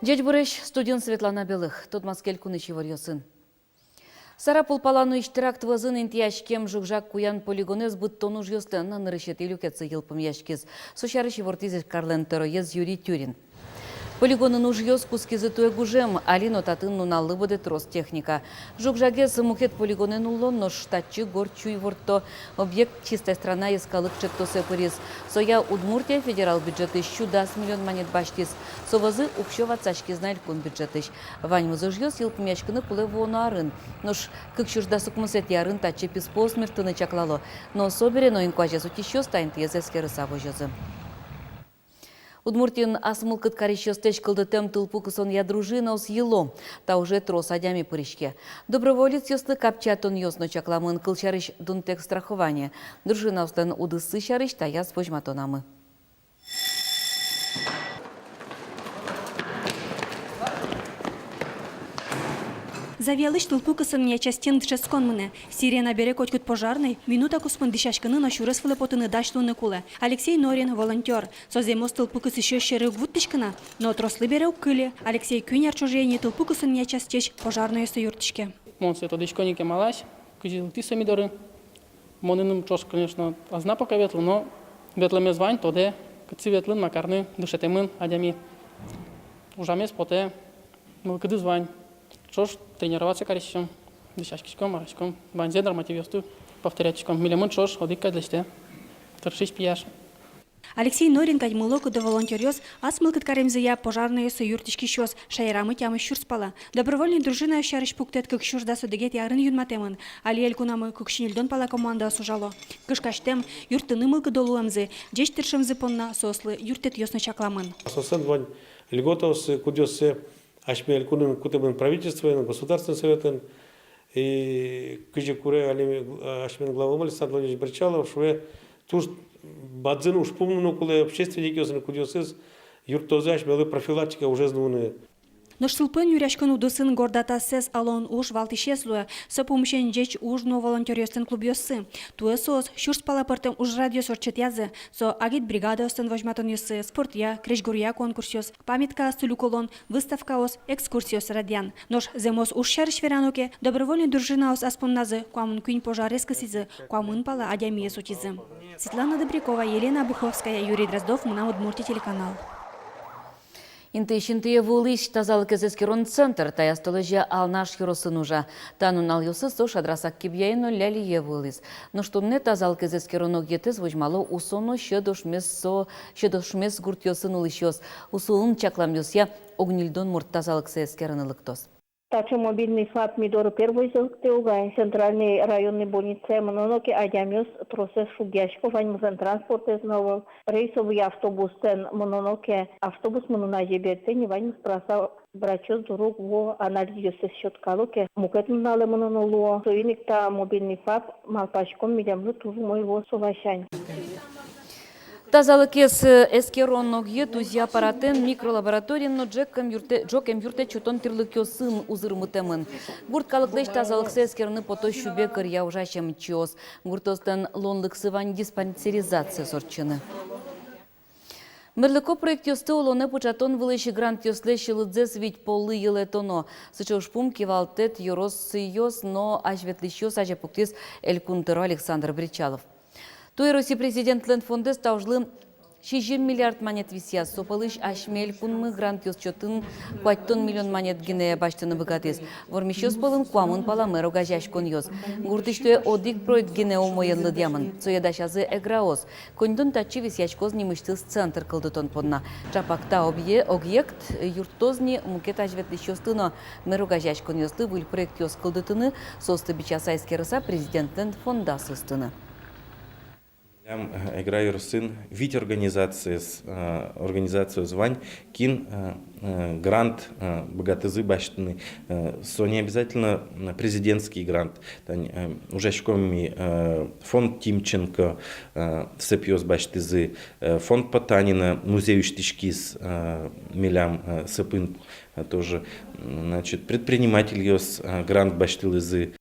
Дядь Буреш, студент Светлана Белых, тот маскель кунычевар йосын. Сара пулпалану иштиракт вазын интияшкем жукжак куян полигонез бұттону жйостен на нырышет илюкетсы елпым яшкез. Сошарышы вортизет Карлен Тероез Юрий Тюрин. Полигонын уж йос кускизы туэгужем, алин отатын нуналлы будет Ростехника. Жукжагез мукет полигонен улон, но штатчы горчуй ворто. Объект «Чистая страна» искалык четтосе пырис. Соя Удмуртия федерал бюджеты щудас миллион монет баштис. Совазы укшова цачки знает кун бюджетыш. Вань музыжьёс елпмячкыны пуле вону арын. Нош кык чужда сукмысет ярын таче писпо смертыны чаклало. Но собере но инкуажес утищёс тайнты езескеры савожёзы. Удмуртин асмылкыт карищёстеч кылды тем тылпу кысон я дружина ос ело. Та уже трос адями пырышке. Доброволец ёсты капчатон ёсно чакламын кылчарыш дунтек страхование. Дружина остан удысы чарыш та яс вожматонамы. Завелыш тылпукысын частин дшескон мыне. Сирена берег откут пожарный, минута куспын дишашканы на шурес флепотыны дашлуны куле. Алексей Норин, волонтер. Соземос тылпукыс еще щерык вуттышкана, но отрослы берег кыле. Алексей Кюняр чужение тылпукысын частеч пожарную союртышке. Монсы это дичконики малась, кузил ты самидоры. Мониным чош, конечно, азна пока ветлы, но ветлами звань, то де, кыцы ветлын макарны, душетемын, адями. Ужамес поте, мылкыды звань. Чош тренироваться коричем, десяточком, марочком, банзе нормативисту, повторячком, миллион чош, одика для сте, торшись пьяш. Алексей Норин кадьмылок до волонтерёс, асмылкыт каремзыя пожарные союртышки щёс, шайрамы тямы щурспала. Добровольный дружина щарыш пуктет кык щурда судегет ярын юнматемын, алиэль кунамы кукшинельдон пала команда осужало. Кышкаштем юртыны мылкы долуэмзы, жештыршымзы понна сослы юртет ёсно чакламын. Сосан вань льготос кудёсы ашмель кунын кутыбын правительственный, государственный советын и кыжи куре ашмен главам Александр Владимирович Бричалов, что туж бадзин уж помню, куле общественники осны кудёсыз юртозы ашмелы профилактика уже знуны. Но шсылпын юряшкын удысын гордата сес алон уж валтишеслуя, со помощью жеч уж но волонтерёстен клуб ёсы. Туэ сос, щурспала пыртым уж радио сорчет язы, со агит бригада остен вожматон ёсы, спортя, крежгурья конкурс ёс, памятка стулюколон, выставка ос, экскурсиос радиан. Нож земос уж шарыш верануке, добровольный дружина ос аспонназы, куамын кюнь пожарескы сизы, куамын пала адями сутизы. Светлана Добрякова, Елена Буховская, Юрий Дроздов, Мына Удмуртия телеканал. Интейшинтые вулыш тазалық кезескерон центр таястолыжа алнаш хиросынужа. Танун ал юсы сош адрасак кибьяйно лялие вулыс. Но что не тазалық кезескерон огетез вожмало усоно щедошмес гурт йосын улышёс. Усуын чаклам йосья огнильдон мурт тазалық сезкерынылыктос. Также мобильный ФАП Мидору первый зелктеугай, центральный районный больницы Мононоки Адямиус, процесс Шугяшков, анимазен транспорт из нового, рейсовый автобус тен Мононоки, автобус Мононажеберте, Ниванис праса брачос дорог во анализ счет калоки, мукет мнале Мононолуо, союникта мобильный ФАП, малпачком медямлы тоже моего соващань. Тазалық ес эскеронног етузи аппаратен микролабораториян джокем юрте чутон тирлік йосын узырмытемын. Гурт калыклеш тазалық эскерны пото шубе кырья ужашем чиос. Гуртостан лонлық сывань диспансеризация сорчыны. Мерлыко проект йосты олоны пучатон вылышы грант йослеші лыдзес ведь полы елетоно. Сычошпум кивалтет йорос йос, но ажветлищос ажапуктис элькунтеро Александр Бричалов. Туэроси президент Лендфондес таужлы 60 миллиард монет висия. Сопалыш ашмель кунмы грант йосчотын 4 миллион монет гинея баштыны богатес. Вормишёс полын куамын паламеро гажаш кон йос. Гуртыштуе одик проект гинео моенлы дямын. Соедашазы эграос. Коньдун тачи висячкоз немыштыз центр кылдытон понна. Чапакта объект юртозни мукет ажветлищёстыно меро гажаш кон йосты выль проект йос кылдытыны состы бичасайский рыса президент Лендфонда сыстыны. Играю сын вид организацию звань кин грант богатызы баштыны со не обязательно президентский грант уже шкоми фонд Тимченко сепьёс баштызы фонд Потанина музей Уштишкис милям сыпын тоже значит предприниматель ёс грант баштылызы.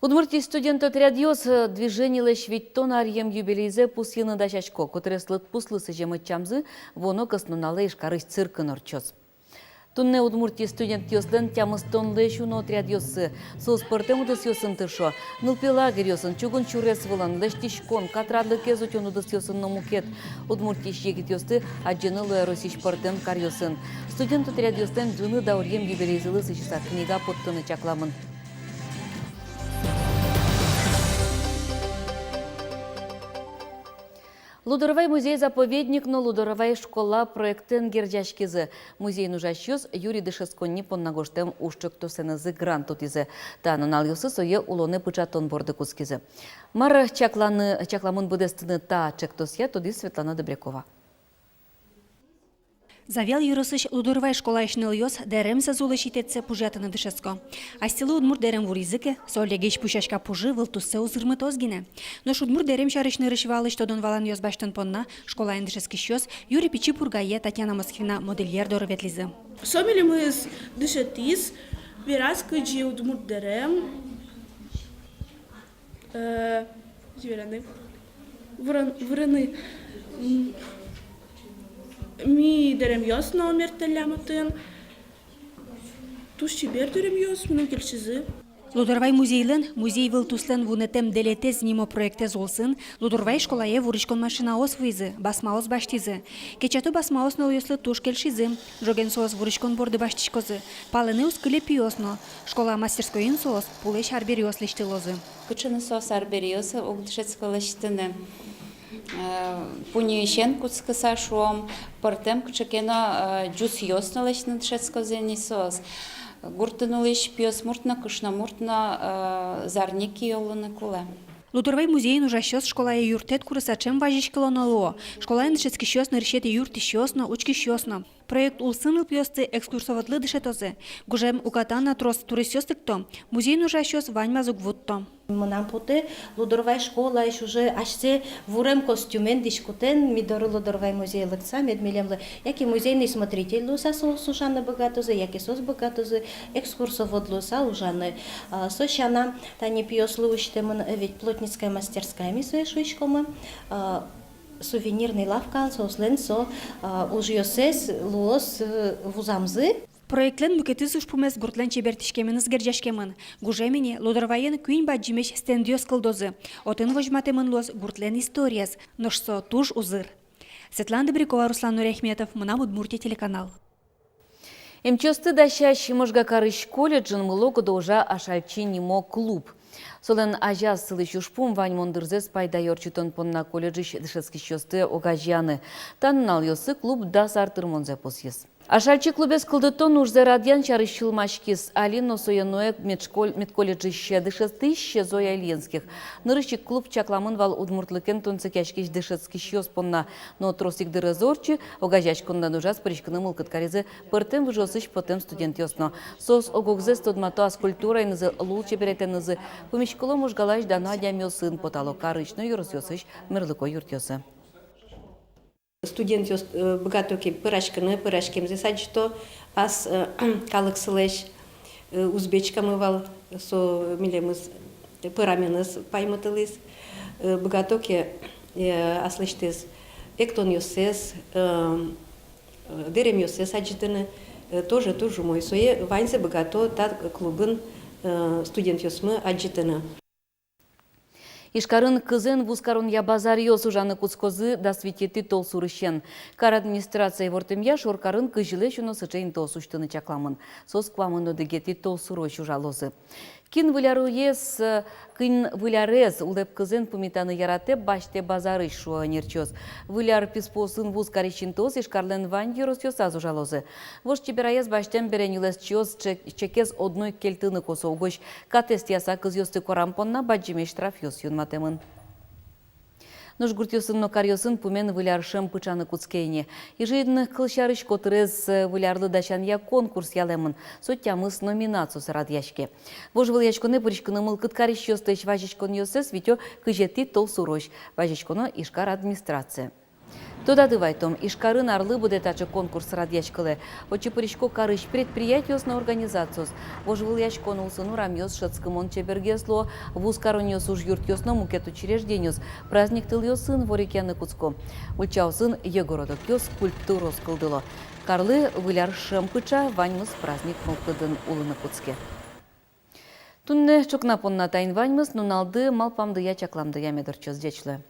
Удмуртий студент отряд ЙОС движение лешвиттон арьем юбилейзе пусьины дачачко, который слыт пуслысы жемы чамзы, воно коснуналы ишкарыш циркын орчоз. Тунне Удмуртий студент ЙОСлен тямыстон лешуно отряд ЙОСы, соуспортем удыс ЙОСын тыршо, нылпелагер ЙОСын, чугун чурес вылан, лештишкон, катрады кезутен удыс ЙОСын номукет, Удмуртий шегит ЙОСты, аджынылы росиш портем кар ЙОСын. Студент отряд ЙОСлен джыны даурьем юбилейзылы сычыса книга подтыны чакламын. Лудоровай музей-заповедник, но Лудоровай школа проектен герджашкизы. Музей нужащуз Юрий Дышесконни поннагоштем ушчыкту сенызы грант утизы. Та нанал-юсы сое улоны пычатон борды кускизы. Мар чакламын будестыны та чектосья туди Светлана Добрякова. Завел юрысыш Лудоровай школа ишнел йос дерем зазулы щитетце пужатыны дышеско. Астилы удмур дерем вуризыке, солегеш пушашка пужи вылтуссе узырмы тозгине. Но шудмур дерем шарышны рышвалы, что дон валан йос баштын понна, школа индышески щос, Юрий Пичи Пургае, Татьяна Москвина, модельер дороветлизы. Сомили мы с дышетис, вирас кыджи удмур дерем, враны. Ми дерем йос номер теляматын, тушчи бер дерем йос, мину келчизы. Лудоровай музейлен, музей вылтуслен вунетем делетез нимо проекте золсын, Лудоровай школае вуришкон машина ос вызы, басмаос баштизы. Кечату басмаос но йослы туш келшизы, жоген соос вуришкон борды баштишкозы. Палыны ускыле пиосно, школа мастерскойын соос, пулеш арбер йослишты лозы. Кучыны соос арбер йосы, огдышецкалыштыны. Пунишен куцкаса шуом, портем кучакена джус йосна лечна дышецкозени соос. Гуртынулыш пиос муртна, кышна муртна, зарники йолыны куле. Лудоровай музей нужащос школае юртет курысачем важишкилонало. Школае дышецки щос нарышети юрти щосно, учки щосно. Проект улсыныл пьосты экскурсоватлы дышетозе. Гужем укатана трос турысёстыкто. Музей нужащос ваньмазук вудто. Мынам путы Лудоровай школа иш уже ашсе вурем костюмен дишкутен мидоры Лудоровай музей лыкса медмелемлы. Яки музейный смотритель луса сушаны богатозы, яки сос богатозы, экскурсовод луса ужаны. Сощана тани пьослы уштемын ведь плотницкая мастерская мисуе шуишкомы. Сувенирный лавкан сослен со ужьосес луос вузамзы. Проектлен мүкеті сушпумес гуртлен чебертишкемін ызгерджашкемін. Гужеміне Лудоровайын күйін баджимеш стендиос кылдозы. Отын вожматемын лос гуртлен историяс. Ношсо туж узыр. Светлана Добрякова, Руслан Нуряхметов, Мына Удмуртия телеканал. Мчосты дащащий Можгакарыш колледжин мылогу должа ашальчи нимо клуб. Солен ажаз сылы шушпум вань мондырзес пайда йорчутон понна колледжиш дышецки щосты огажяны. Таннал йосы клуб дас артырмонзе посьес. Ашальчи клубес кылдытон ужзе радьян чарыщыл мачкис Алино сояное медколледжище дышестыще Зоя Ильинских. Нырыщик клуб чакламын вал удмуртлыкен тонцекяшкиш дышецки щос понна. Но тросик дырызорчи огажачкондан ужас причкыны мылкыткаризы пыртем выжосыш потем студент йосно. Сос огогзе студмато аз культура инызы лучше беретенызы. Помещколо мужгалаш дана дямё сын потало карычно юрос йосыш мырлыко юрт йосы. Студент богатоки пырашкем засадчто аз калыксылеш узбечка мывал со милемыз пыраменыз паймытылыз богатоки аслыштыз эктон йосес дерем йосес аджитыны тоже мой сое ваньзе богато та клубын студент йосмы аджитыны. Ишкарын кызен вускарун я базар йос ужаны куцкозы да светети тол сурыщен. Кар администрация вортемья шоркарын кыжиле шуно сычейн тол суштыны чакламын. Сос квамын одыгети тол сурой ужалозы. Кин вылярес, кин вылярез улеп кызен пумитаны ярате баште базары шуа нерчоз. Выляр писпосын вускарищин тос ишкарлен вань йорос йосаз ужалозы. Вош чебераез баштен беренюлес чоз чекез одной кельтыны косо угош. Катест яса кыз йосты корампонна баджиме штраф йос юнматемын. Нож гуртьосын но карьосын пумен выляршем пычаны куцкейне. Ежедны кылшарыш котырез вылярлы дачан я конкурс ялемын. Соттямыз номинацию сарад яшке. Бож выл яшконы пырышкыны мылкыт кариш йостыш важичкон йосес витё кыжети тол сурош. Важичконо ишкар администрация. Туда дывайтом, Ишкарын арлы буде тачы конкурс радьячкылы. Очипыричко карыш предприятиос на организациос. Вожвыл яшкон улсын урамьос шацкымон чебергесло, вуз короньос уж юртьос на мукет учреждениос. Праздник тыльос сын ворикяны куцко. Ульчау сын егородок йос скульптурос кылдыло. Карлы выляр шымкыча ваньмыз праздник мылкыдын улыны куцке. Тунне чокнапонна тайын ваньмыз, нуналды малпамды я чакламды я медорчоз дечлы.